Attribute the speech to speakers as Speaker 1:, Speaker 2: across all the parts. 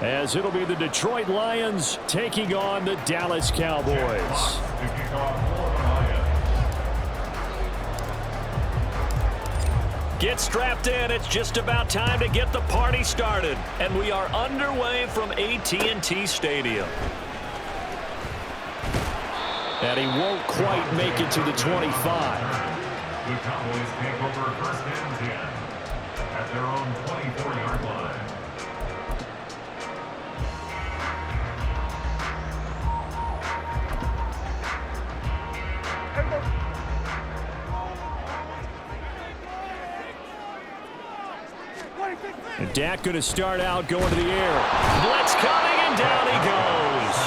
Speaker 1: as it'll be the Detroit Lions taking on the Dallas Cowboys. Get strapped in. It's just about time to get the party started. And we are underway from AT&T Stadium. And he won't quite make it to the 25.
Speaker 2: The Cowboys take over first and 10 at their own 24-yard line.
Speaker 1: And Dak going to start out going to the air. Blitz coming, and down he goes.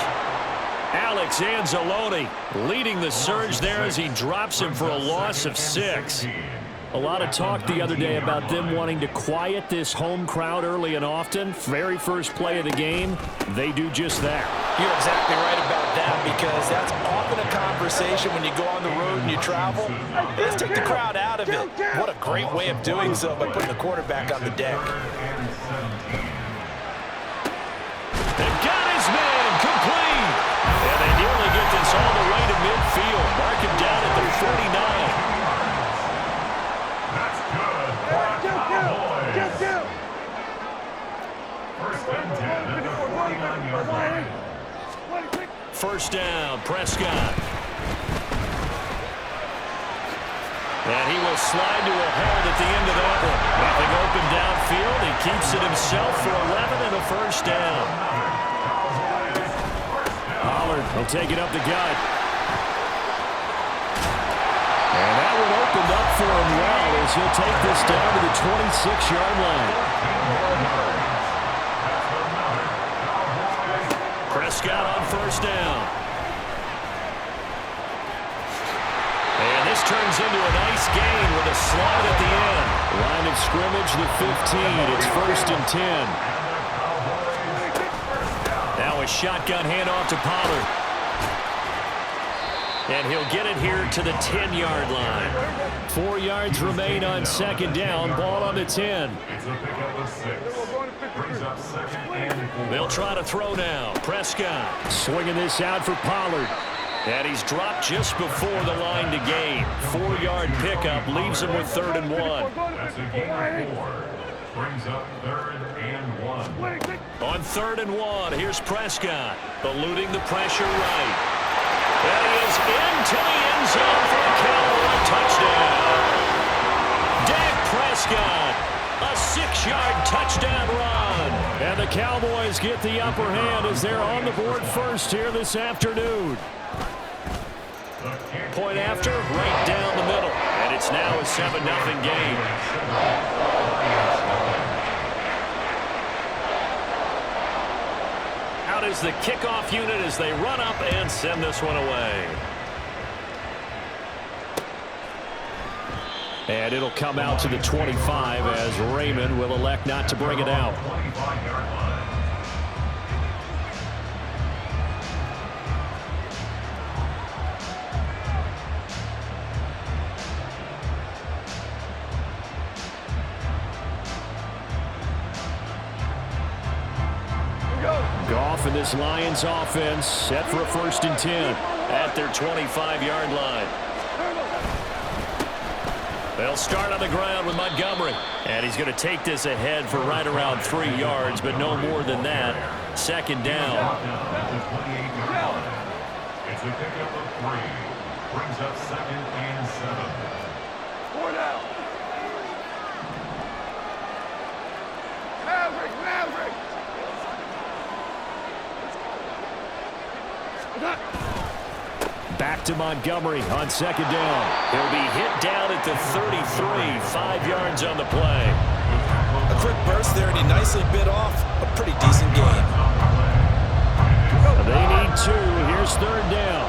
Speaker 1: Alex Anzalone leading the surge there as he drops him for a loss of 6. A lot of talk the other day about them wanting to quiet this home crowd early and often. Very first play of the game, they do just that.
Speaker 3: You're exactly right about that, because that's often a conversation when you go on the road and you travel. Let's take the crowd out of it. What a great way of doing so by putting the quarterback on the deck.
Speaker 1: They've got his man complete. And they nearly get this all the way to midfield. Mark him down at the 49.
Speaker 2: That's good. First and 10 at the 49-yard line.
Speaker 1: First down, Prescott. And he will slide to a hold at the end of that one. Nothing open downfield. He keeps it himself for 11 and a first down. Pollard will take it up the gut. And that one opened up for him well as he'll take this down to the 26-yard line. Prescott on first down. And this turns into a nice gain with a slide at the end. Line of scrimmage, the 15. It's first and 10. Now a shotgun handoff to Pollard. And he'll get it here to the 10-yard line. 4 yards remain on second down. Ball on the 10.
Speaker 2: It's a pickup of 6. Brings up second and 4.
Speaker 1: They'll try to throw now. Prescott swinging this out for Pollard. And he's dropped just before the line to gain. 4-yard pickup leaves him with 3rd and 1.
Speaker 2: That's a gain of 4. Brings up 3rd and 1.
Speaker 1: On 3rd and 1, here's Prescott, eluding the pressure right. And he is into the end zone for a Cowboy touchdown. Dak Prescott, a 6-yard touchdown run. And the Cowboys get the upper hand as they're on the board first here this afternoon. Point after, right down the middle. And it's now a 7-0 game. Out is the kickoff unit as they run up and send this one away. And it'll come out to the 25 as Raymond will elect not to bring it out. Goff and this Lions offense set for a first and 10 at their 25-yard line. They'll start on the ground with Montgomery. And he's going to take this ahead for right around 3 yards, but no more than that. Second down.
Speaker 2: It's a pickup of 3. Brings up second and 7.
Speaker 4: 4 down. Maverick.
Speaker 1: Back to Montgomery on second down. He'll be hit down at the 33, 5 yards on the play.
Speaker 3: A quick burst there, and he nicely bit off a pretty decent game.
Speaker 1: They need 2. Here's 3rd down.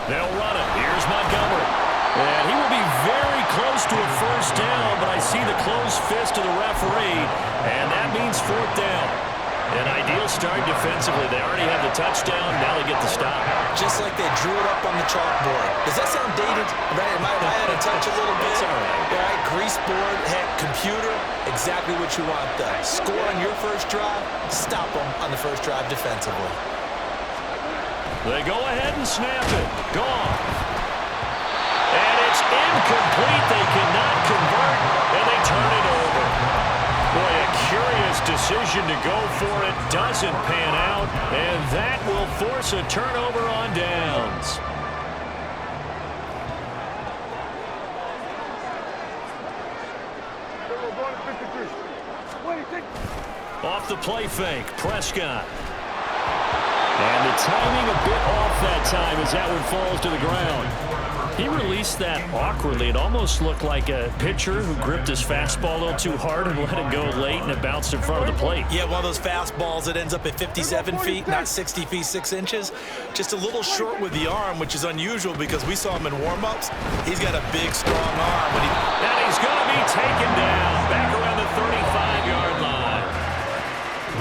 Speaker 1: They'll run it. Here's Montgomery. And he will be very close to a first down, but I see the closed fist of the referee, and that means 4th down. An ideal start defensively. They already have the touchdown. Now they get the stop.
Speaker 3: Just like they drew it up on the chalkboard. Does that sound dated? Right? Am I out of touch a little bit?
Speaker 1: It's all right.
Speaker 3: All right, grease board, head, computer, exactly what you want though. Score on your first drive, stop them on the first drive defensively.
Speaker 1: They go ahead and snap it. Gone. And it's incomplete. They cannot convert, and they turn it over. Boy, a curious decision to go for it. Doesn't pan out, and that will force a turnover on downs. Off the play fake, Prescott. And the timing a bit off that time as that one falls to the ground. He released that awkwardly. It almost looked like a pitcher who gripped his fastball a little too hard and let it go late, and it bounced in front of the plate.
Speaker 3: Yeah, one of those fastballs that ends up at 57 feet, not 60 feet, 6 inches. Just a little short with the arm, which is unusual because we saw him in warm-ups. He's got a big, strong arm.
Speaker 1: And he's going to be taken down back around the 35-yard line.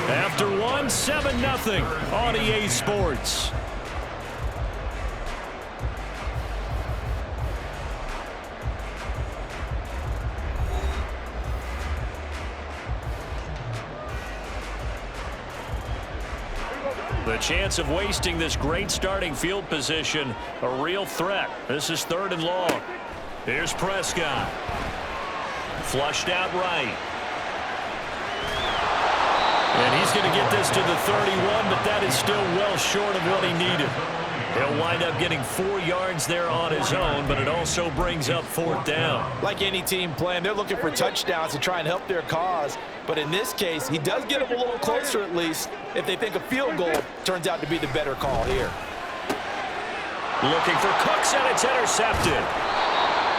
Speaker 1: After one, 7-0 on EA Sports. The chance of wasting this great starting field position, a real threat. This is 3rd and long. Here's Prescott. Flushed out right. And he's going to get this to the 31, but that is still well short of what he needed. He'll wind up getting 4 yards there on his own, but it also brings up 4th down.
Speaker 3: Like any team playing, they're looking for touchdowns to try and help their cause. But in this case, he does get them a little closer at least if they think a field goal turns out to be the better call here.
Speaker 1: Looking for Cooks, and it's intercepted.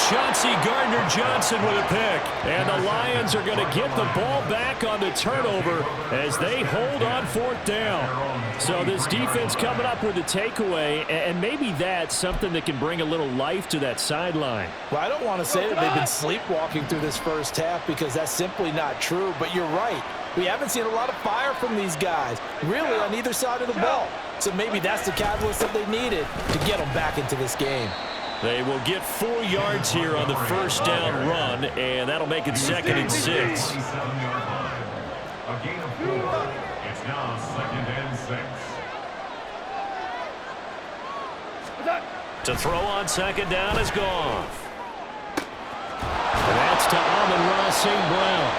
Speaker 1: Chauncey Gardner-Johnson with a pick. And the Lions are going to get the ball back on the turnover as they hold on 4th down. So this defense coming up with a takeaway, and maybe that's something that can bring a little life to that sideline.
Speaker 3: Well, I don't want to say that they've been sleepwalking through this first half because that's simply not true, but you're right. We haven't seen a lot of fire from these guys, really on either side of the ball. So maybe that's the catalyst that they needed to get them back into this game.
Speaker 1: They will get 4 yards here on the first down run, and that'll make it 2nd and 6.
Speaker 2: A gain of 4. It's now 2nd and 6.
Speaker 1: To throw on 2nd down is Goff. And that's to Amon-Ra St. Brown.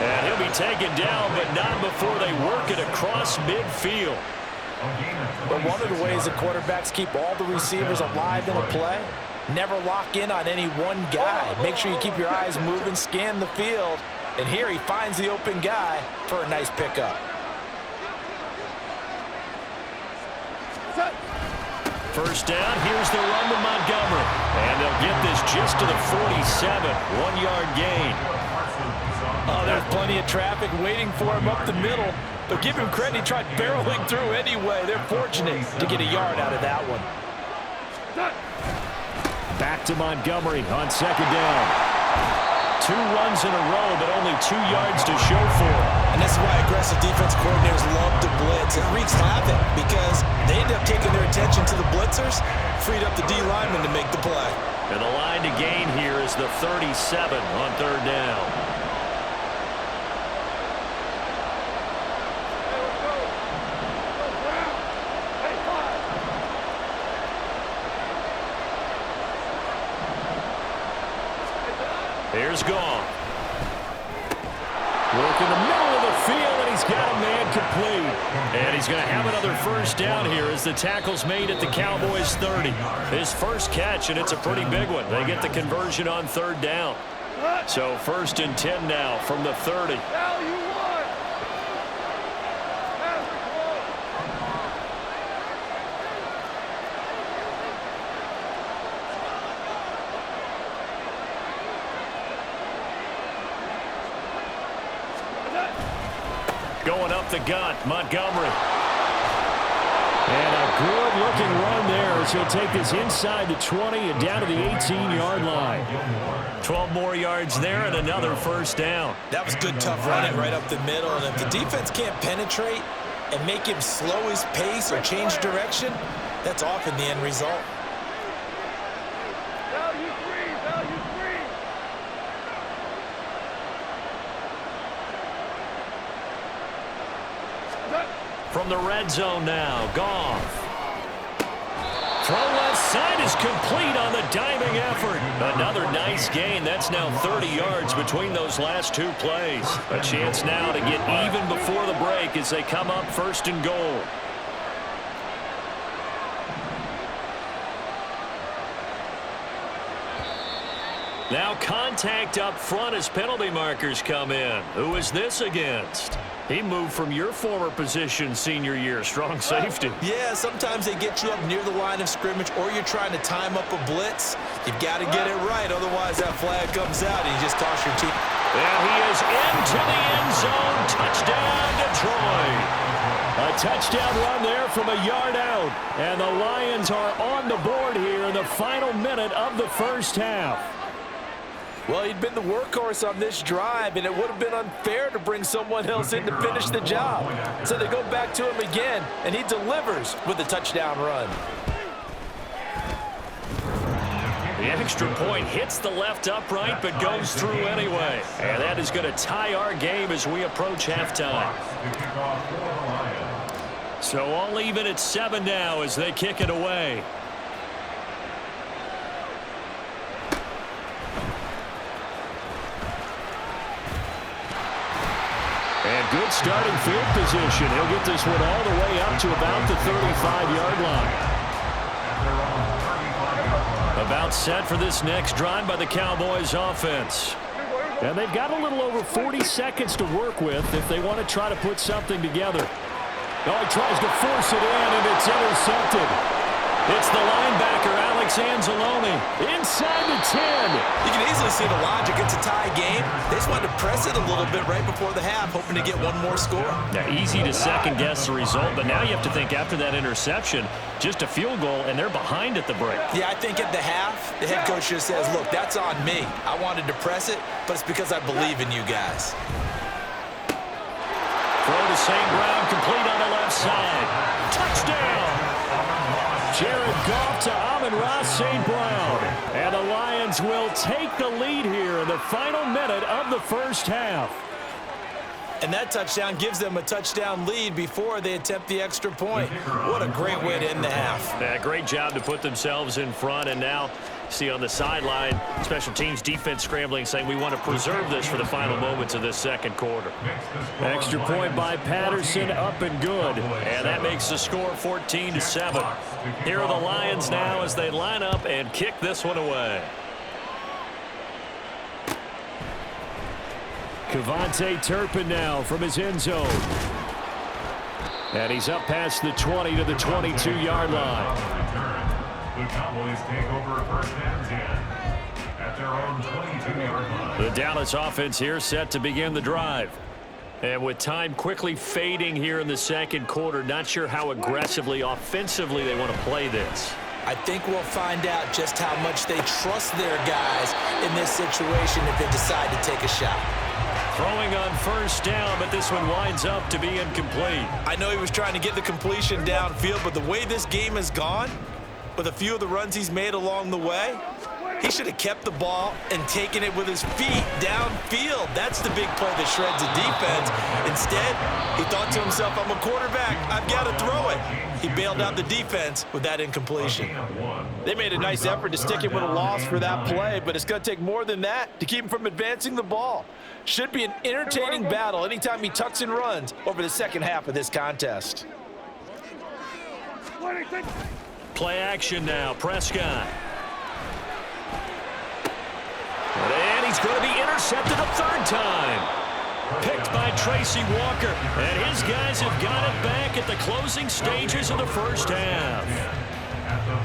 Speaker 1: And he'll be taken down, but not before they work it across midfield.
Speaker 3: But one of the ways that quarterbacks keep all the receivers alive in a play, never lock in on any one guy. Make sure you keep your eyes moving, scan the field, and here he finds the open guy for a nice pickup.
Speaker 1: First down, here's the run to Montgomery. And they'll get this just to the 47, 1-yard gain.
Speaker 3: Oh, there's plenty of traffic waiting for him up the middle. But give him credit, he tried barreling through anyway. They're fortunate to get a yard out of that one.
Speaker 1: Back to Montgomery on 2nd down. 2 runs in a row, but only 2 yards to show for it.
Speaker 3: And that's why aggressive defense coordinators love to blitz. It wreaks havoc because they end up taking their attention to the blitzers, freed up the D lineman to make the play.
Speaker 1: And the line to gain here is the 37 on 3rd down. Here's Goff. Work in the middle of the field, and he's got a man complete. And he's going to have another first down here as the tackle's made at the Cowboys' 30. His first catch, and it's a pretty big one. They get the conversion on 3rd down. So 1st and 10 now from the 30. Going up the gut, Montgomery. And a good-looking run there as he'll take this inside the 20 and down to the 18-yard line. 12 more yards there and another first down.
Speaker 3: That was good, tough running right up the middle. And if the defense can't penetrate and make him slow his pace or change direction, that's often the end result.
Speaker 4: Value three, value three.
Speaker 1: From the red zone now, Goff. Throw left side is complete on the diving effort. Another nice gain. That's now 30 yards between those last two plays. A chance now to get even before the break as they come up first and goal. Now contact up front as penalty markers come in. Who is this against? He moved from your former position senior year, strong safety.
Speaker 3: Yeah, sometimes they get you up near the line of scrimmage or you're trying to time up a blitz. You've got to get it right, otherwise that flag comes out and you just toss your team.
Speaker 1: And he is into the end zone. Touchdown, Detroit. A touchdown run there from a yard out. And the Lions are on the board here in the final minute of the first half.
Speaker 3: Well, he'd been the workhorse on this drive, and it would have been unfair to bring someone else in to finish the job. So they go back to him again, and he delivers with a touchdown run.
Speaker 1: The extra point hits the left upright, but goes through anyway. And that is going to tie our game as we approach halftime. So all even at 7 now as they kick it away. And good starting field position. He'll get this one all the way up to about the 35-yard line. About set for this next drive by the Cowboys offense. And they've got a little over 40 seconds to work with if they want to try to put something together. Oh, he tries to force it in, and it's intercepted. It's the linebacker, Alex Anzalone, inside the 10.
Speaker 3: You can easily see the logic. It's a tie game. They just wanted to press it a little bit right before the half, hoping to get one more score.
Speaker 1: Now, easy to second-guess the result, but now you have to think after that interception, just a field goal, and they're behind at the break.
Speaker 3: Yeah, I think at the half, the head coach just says, look, that's on me. I wanted to press it, but it's because I believe in you guys.
Speaker 1: Throw to St. Brown, complete on the left side. Touchdown! Jared Goff to Amon-Ra St. Brown. And the Lions will take the lead here in the final minute of the first half.
Speaker 3: And that touchdown gives them a touchdown lead before they attempt the extra point. What a great way to end the half.
Speaker 1: Yeah, great job to put themselves in front. And now, see on the sideline, special teams defense scrambling, saying we want to preserve this for the final moments of this second quarter. Extra point by Patterson, up and good. And that makes the score 14-7. Here are the Lions now as they line up and kick this one away. Kevontae Turpin now from his end zone. And he's up past the 20 to the 22-yard line.
Speaker 2: The Cowboys take over first and 10 at their own 22-yard line.
Speaker 1: The Dallas offense here set to begin the drive. And with time quickly fading here in the second quarter, not sure how aggressively, offensively they want to play this.
Speaker 3: I think we'll find out just how much they trust their guys in this situation if they decide to take a shot.
Speaker 1: Throwing on first down, but this one winds up to be incomplete.
Speaker 3: I know he was trying to get the completion downfield, but the way this game has gone, with a few of the runs he's made along the way, he should have kept the ball and taken it with his feet downfield. That's the big play that shreds the defense. Instead, he thought to himself, I'm a quarterback, I've got to throw it. He bailed out the defense with that incompletion. They made a nice effort to stick him with a loss for that play, but it's going to take more than that to keep him from advancing the ball. Should be an entertaining battle anytime he tucks and runs over the second half of this contest.
Speaker 1: Play action now, Prescott. And he's going to be intercepted a third time. Picked by Tracy Walker. And his guys have got it back at the closing stages of the first half.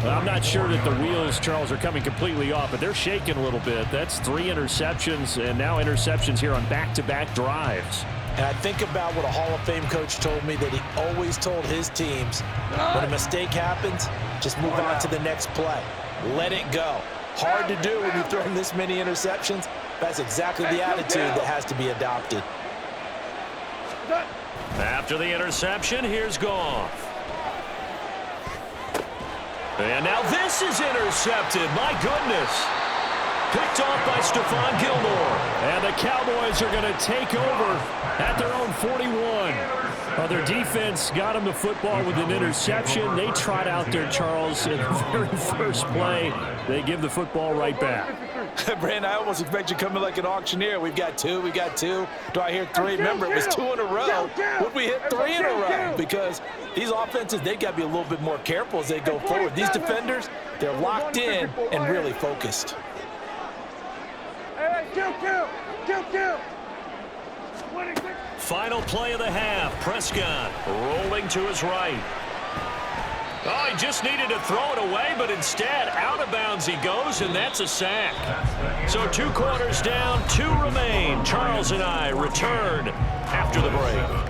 Speaker 1: I'm not sure that the wheels, Charles, are coming completely off, but they're shaking a little bit. That's 3 interceptions, and now interceptions here on back-to-back drives.
Speaker 3: And I think about what a Hall of Fame coach told me, that he always told his teams, when a mistake happens, just move on to the next play. Let it go. Hard to do when you're throwing this many interceptions. That's exactly the attitude that has to be adopted.
Speaker 1: After the interception, here's Goff. And now this is intercepted. My goodness. Picked off by Stephon Gilmore. And the Cowboys are going to take over at their own 41. Their defense got them the football with an interception. They trot out there, Charles, in the very first play. They give the football right back.
Speaker 3: Brandon, I almost expect you coming like an auctioneer. We've got two. Do I hear three? Remember, it was 2 in a row. Would we hit 3 in a row? Because these offenses, they've got to be a little bit more careful as they go forward. These defenders, they're locked in and really focused.
Speaker 4: Kill.
Speaker 1: Final play of the half. Prescott rolling to his right. Oh, he just needed to throw it away, but instead, out of bounds he goes, and that's a sack. So 2 quarters down, 2 remain. Charles and I return after the break.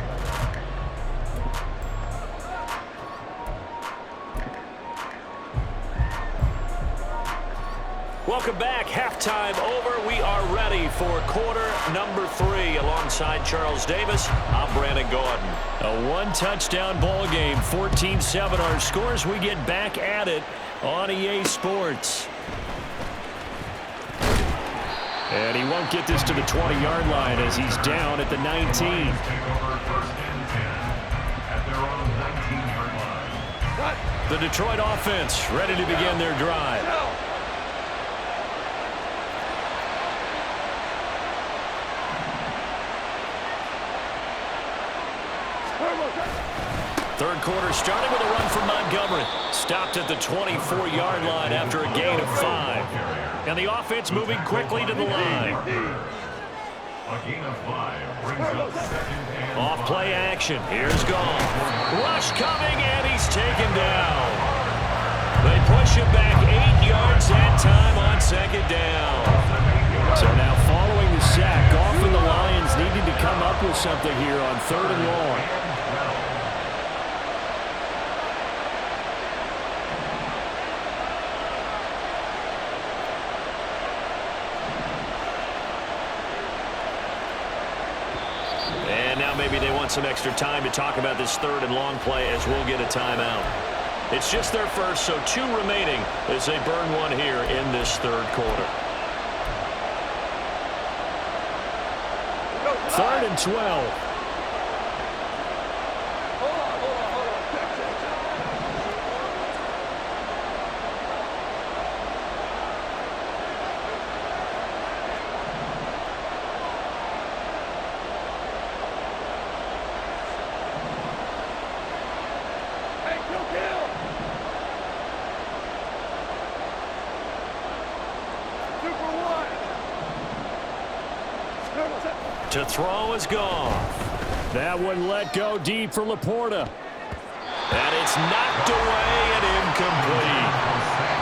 Speaker 1: Welcome back. Halftime over. We are ready for quarter number 3. Alongside Charles Davis, I'm Brandon Gordon. A 1-touchdown ball game, 14-7 our scores. We get back at it on EA Sports. And he won't get this to the 20-yard line as he's down at the 19. The Detroit offense ready to begin their drive. Third quarter starting with a run from Montgomery. Stopped at the 24-yard line after a gain of 5. And the offense moving quickly to the line. Off play action. Here's Goff. Rush coming, and he's taken down. They push him back 8 yards that time on second down. So now following the sack, Goff and the Lions needing to come up with something here on 3rd and long. Maybe they want some extra time to talk about this 3rd and long play as we'll get a timeout. It's just their first, so 2 remaining as they burn one here in this 3rd quarter. 3rd and 12. To throw is Goff. That one let go deep for Laporta. And it's knocked away and incomplete.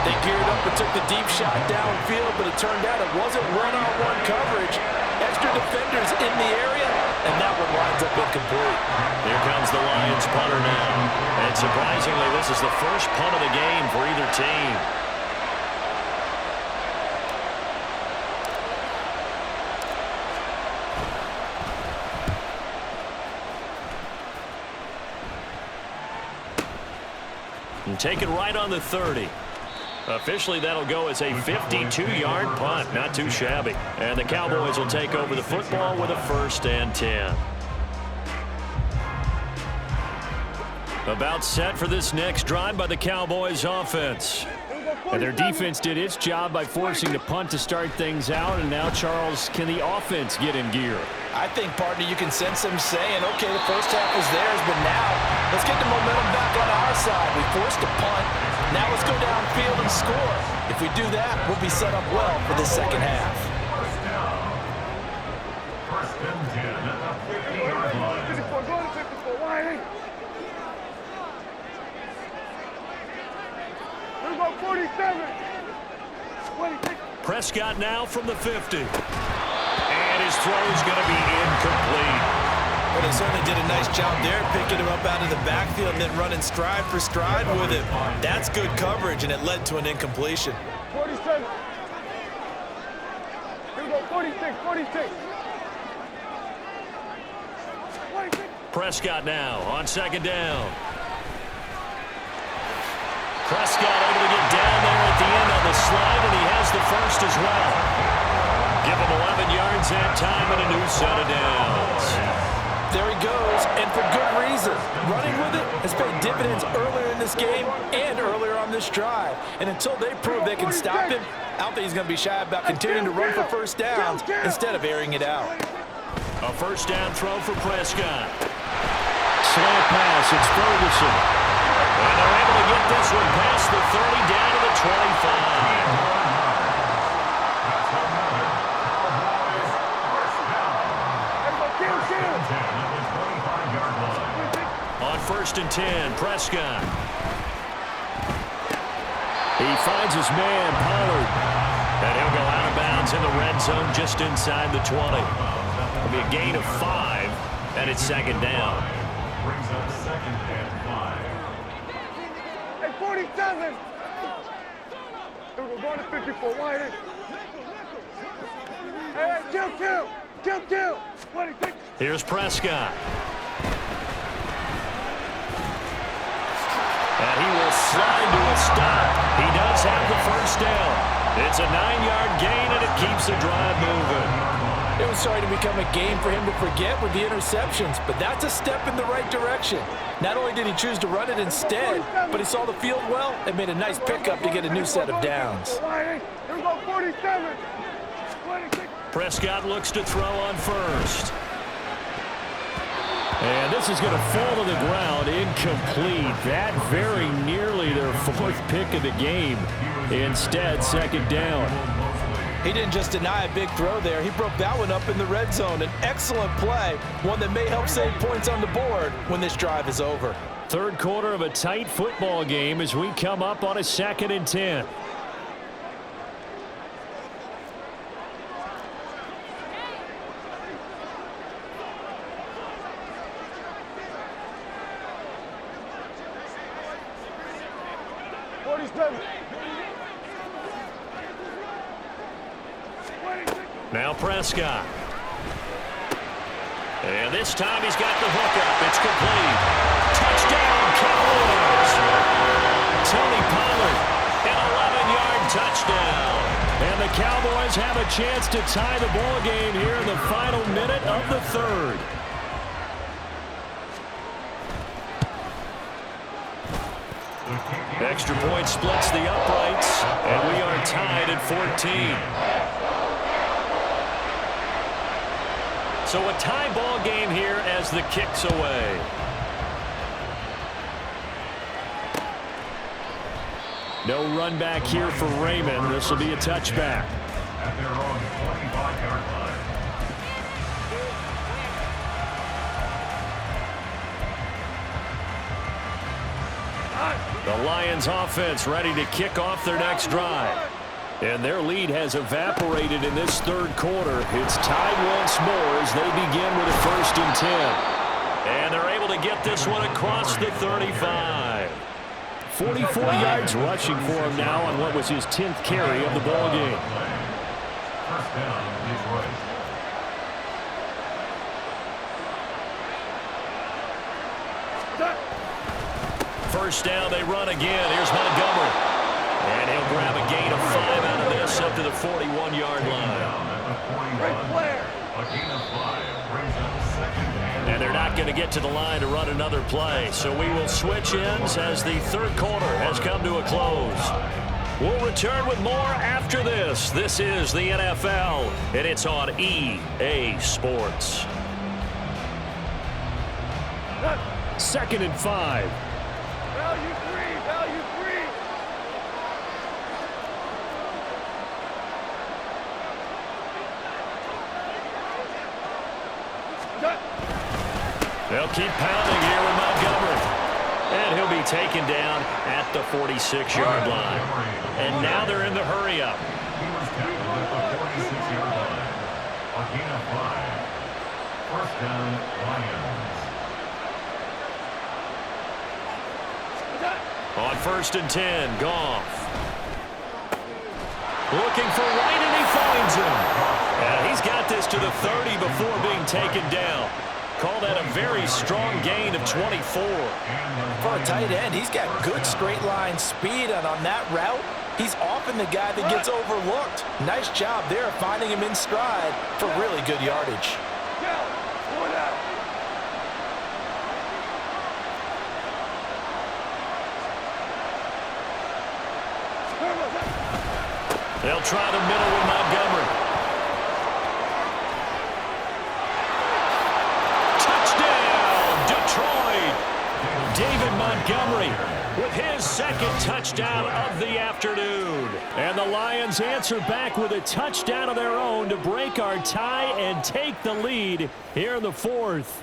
Speaker 3: They geared up and took the deep shot downfield, but it turned out it wasn't one-on-one coverage. Extra defenders in the area, and that one winds up incomplete.
Speaker 1: Here comes the Lions punter now. And surprisingly, this is the first punt of the game for either team. And take it right on the 30. Officially, that'll go as a 52-yard punt. Not too shabby. And the Cowboys will take over the football with a 1st and 10. About set for this next drive by the Cowboys offense. And their defense did its job by forcing the punt to start things out. And now, Charles, can the offense get in gear?
Speaker 3: I think, partner, you can sense them saying, okay, the first half was theirs, but now let's get the momentum back on our side. We forced a punt. Now let's go downfield and score. If we do that, we'll be set up well for the second half.
Speaker 2: First and 10 at the 50-yard line.
Speaker 4: We're about 47.
Speaker 1: Prescott now from the 50. And his throw is going to be incomplete.
Speaker 3: did a nice job there picking him up out of the backfield and then running stride for stride with him. That's good coverage, and it led to an incompletion.
Speaker 4: 47. Here we go, 46, 46.
Speaker 1: Prescott now on second down. Prescott able to get down there at the end on the slide, and he has the first as well. Give him 11 yards that time and a new set of downs.
Speaker 3: There he goes, and for good reason. Running with it has paid dividends earlier in this game and earlier on this drive. And until they prove they can stop him, I don't think he's going to be shy about continuing to run for first downs instead of airing it out.
Speaker 1: A first down throw for Prescott. Slant pass, it's Ferguson. And they're able to get this one past the 30 down to the 25. On first and 10, Prescott. He finds his man, Pollard. And he'll go out of bounds in the red zone just inside the 20. It'll be a gain of 5, and it's second down.
Speaker 2: Brings up second and 5.
Speaker 4: Hey, 47. We're going to 54. Wide. Hey, kill. 26.
Speaker 1: Here's Prescott. And he will slide to a stop. He does have the first down. It's a 9-yard gain, and it keeps the drive moving.
Speaker 3: It was starting to become a game for him to forget with the interceptions, but that's a step in the right direction. Not only did he choose to run it instead, but he saw the field well and made a nice pickup to get a new set of downs.
Speaker 4: Here we go, 47. 26.
Speaker 1: Prescott looks to throw on first. And this is going to fall to the ground, incomplete. That very nearly their fourth pick of the game. Instead, second down.
Speaker 3: He didn't just deny a big throw there. He broke that one up in the red zone. An excellent play, one that may help save points on the board when this drive is over.
Speaker 1: Third quarter of a tight football game as we come up on a second and 10. Now Prescott. And this time he's got the hook up. It's complete. Touchdown, Cowboys. Tony Pollard, an 11-yard touchdown. And the Cowboys have a chance to tie the ball game here in the final minute of the third. Extra point splits the uprights, and we are tied at 14. So a tie ball game here as the kick's away. No run back here for Raymond. This will be a touchback.
Speaker 2: At their own 25-yard line.
Speaker 1: The Lions offense ready to kick off their next drive. And their lead has evaporated in this third quarter. It's tied once more as they begin with a first and 10. And they're able to get this one across the 35. 44 yards rushing for him now on what was his 10th carry of the ball game.
Speaker 2: First down, Detroit.
Speaker 1: First down, they run again. Here's Montgomery. And he'll grab a gain of 5 out of this up to the 41-yard line. And they're not going to get to the line to run another play. So we will switch ends as the third quarter has come to a close. We'll return with more after this. This is the NFL, and it's on EA Sports. Second and 5.
Speaker 4: Value free.
Speaker 1: They'll keep pounding here with Montgomery. And he'll be taken down at the 46-yard line. And now they're in the hurry-up.
Speaker 2: He was tackled at the 46-yard line. A gain of 5. First down, Lions.
Speaker 1: On 1st and 10, Goff. Looking for White, and he finds him. And he's got this to the 30 before being taken down. Call that a very strong gain of 24.
Speaker 3: For a tight end, he's got good straight line speed, and on that route, he's often the guy that gets overlooked. Nice job there finding him in stride for really good yardage.
Speaker 1: They'll try the middle with Montgomery. Touchdown, Detroit! David Montgomery with his second touchdown of the afternoon. And the Lions answer back with a touchdown of their own to break our tie and take the lead here in the 4th.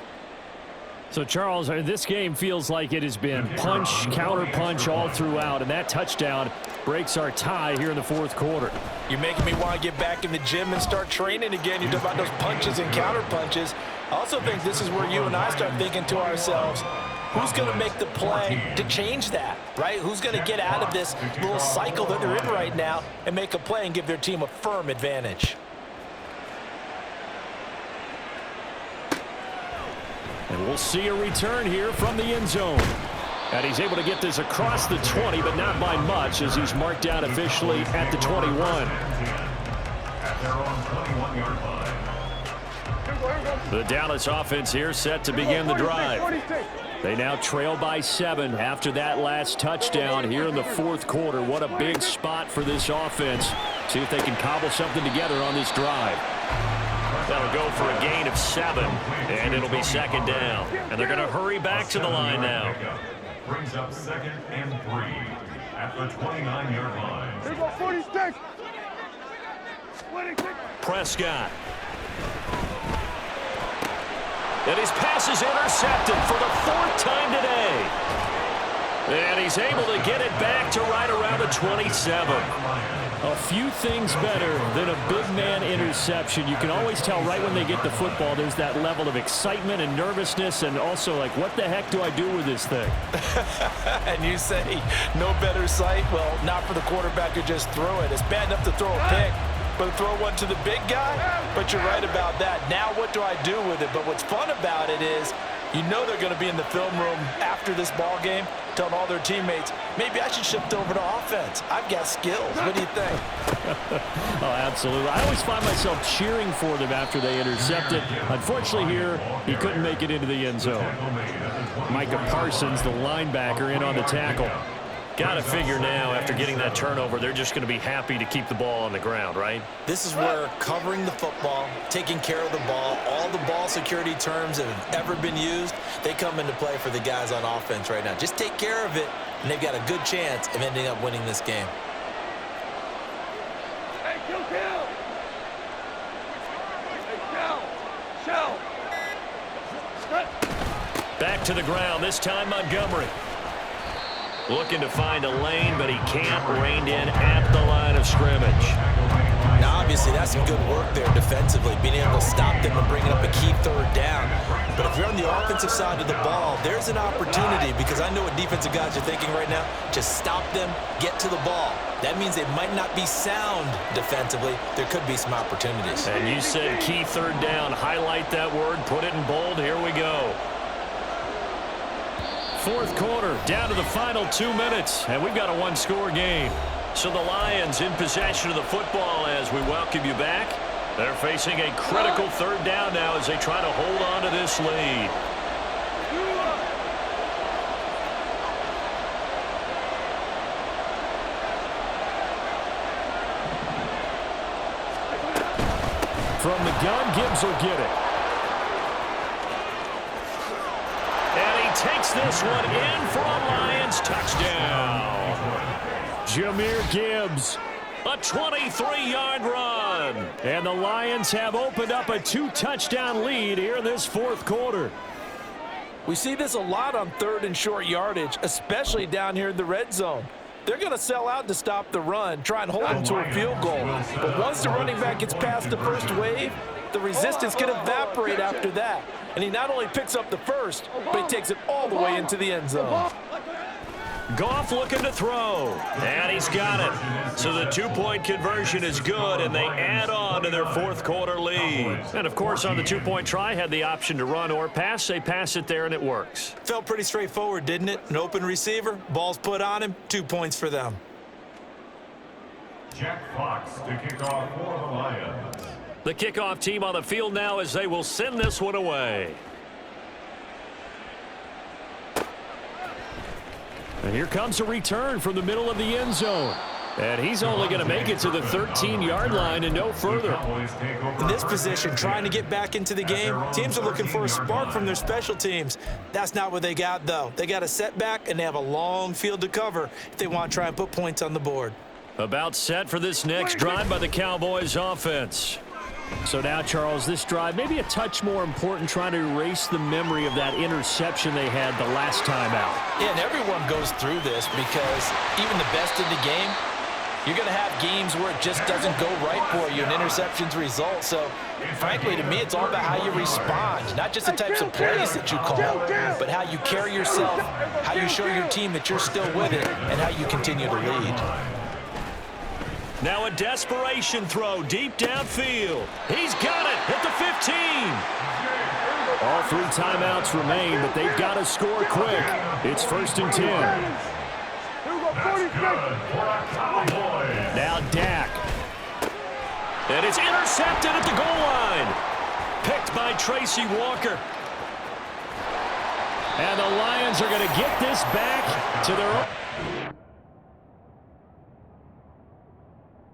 Speaker 1: So, Charles, this game feels like it has been punch, counter-punch all throughout, and that touchdown breaks our tie here in the 4th quarter.
Speaker 3: You're making me want to get back in the gym and start training again. You're talking about those punches and counter-punches. I also think this is where you and I start thinking to ourselves, who's going to make the play to change that, right? Who's going to get out of this little cycle that they're in right now and make a play and give their team a firm advantage?
Speaker 1: And we'll see a return here from the end zone. And he's able to get this across the 20, but not by much, as he's marked down officially at the 21.
Speaker 2: At their own 21-yard line.
Speaker 1: The Dallas offense here set to begin the drive. They now trail by 7 after that last touchdown here in the 4th quarter. What a big spot for this offense. See if they can cobble something together on this drive. That'll go for a gain of 7, and it'll be 2nd down. And they're going to hurry back to the line now.
Speaker 2: Brings up 2nd and 3 at the 29-yard line.
Speaker 4: Here go 46.
Speaker 1: Prescott. And his pass is intercepted for the 4th time today. And he's able to get it back to right around the 27. A few things better than a big man interception. You can always tell right when they get the football, there's that level of excitement and nervousness, and also like, what the heck do I do with this thing?
Speaker 3: And you say, no better sight? Well, not for the quarterback to just throw it. It's bad enough to throw a pick, but to throw one to the big guy? But you're right about that. Now what do I do with it? But what's fun about it is, you know they're going to be in the film room after this ball game telling all their teammates, maybe I should shift over to offense. I've got skills. What do you think?
Speaker 1: Oh, absolutely. I always find myself cheering for them after they intercept it. Unfortunately here, he couldn't make it into the end zone. Micah Parsons, the linebacker, in on the tackle. Got to figure now, after getting that turnover, they're just going to be happy to keep the ball on the ground, right?
Speaker 3: This is where covering the football, taking care of the ball, all the ball security terms that have ever been used, they come into play for the guys on offense right now. Just take care of it, and they've got a good chance of ending up winning this game.
Speaker 4: Hey, kill. Hey, shell.
Speaker 1: Back to the ground, this time Montgomery. Looking to find a lane, but he can't. Reined in at the line of scrimmage.
Speaker 3: Now, obviously, that's some good work there defensively, being able to stop them and bringing up a key 3rd down. But if you're on the offensive side of the ball, there's an opportunity, because I know what defensive guys are thinking right now. Just stop them, get to the ball. That means they might not be sound defensively. There could be some opportunities.
Speaker 1: And you said key 3rd down. Highlight that word, put it in bold. Here we go. 4th quarter, down to the final 2 minutes, and we've got a 1-score game. So the Lions in possession of the football as we welcome you back. They're facing a critical 3rd down now as they try to hold on to this lead. From the gun, Gibbs will get it. Takes this one in for a Lions touchdown. Jahmyr Gibbs, a 23-yard run. And the Lions have opened up a 2-touchdown lead here in this 4th quarter.
Speaker 3: We see this a lot on 3rd and short yardage, especially down here in the red zone. They're going to sell out to stop the run, try and hold them to a field goal. But once the running back gets past the first wave, the resistance can evaporate after that. And he not only picks up the first, but he takes it all the way into the end zone.
Speaker 1: Goff looking to throw, and he's got it. So the two-point conversion is good, and they add on to their fourth quarter lead. And, of course, on the two-point try, had the option to run or pass. They pass it there, and it works.
Speaker 3: Felt pretty straightforward, didn't it? An open receiver, ball's put on him, 2 points for them.
Speaker 2: Jack Fox to kick off for the Lions.
Speaker 1: The kickoff team on the field now as they will send this one away. And here comes a return from the middle of the end zone. And he's only going to make it to the 13-yard line and no further.
Speaker 3: In this position, trying to get back into the game, teams are looking for a spark from their special teams. That's not what they got, though. They got a setback, and they have a long field to cover if they want to try and put points on the board.
Speaker 1: About set for this next drive by the Cowboys offense. So now, Charles, this drive may be a touch more important, trying to erase the memory of that interception they had the last time out.
Speaker 3: Yeah, and everyone goes through this because even the best in the game, you're going to have games where it just doesn't go right for you, and interceptions result. So, frankly, to me, it's all about how you respond, not just the types of plays that you call, but how you carry yourself, how you show your team that you're still with it, and how you continue to lead.
Speaker 1: Now a desperation throw deep downfield. He's got it at the 15. All 3 timeouts remain, but they've got to score quick. It's 1st and 10. Now Dak. And it's intercepted at the goal line. Picked by Tracy Walker. And the Lions are going to get this back to their own.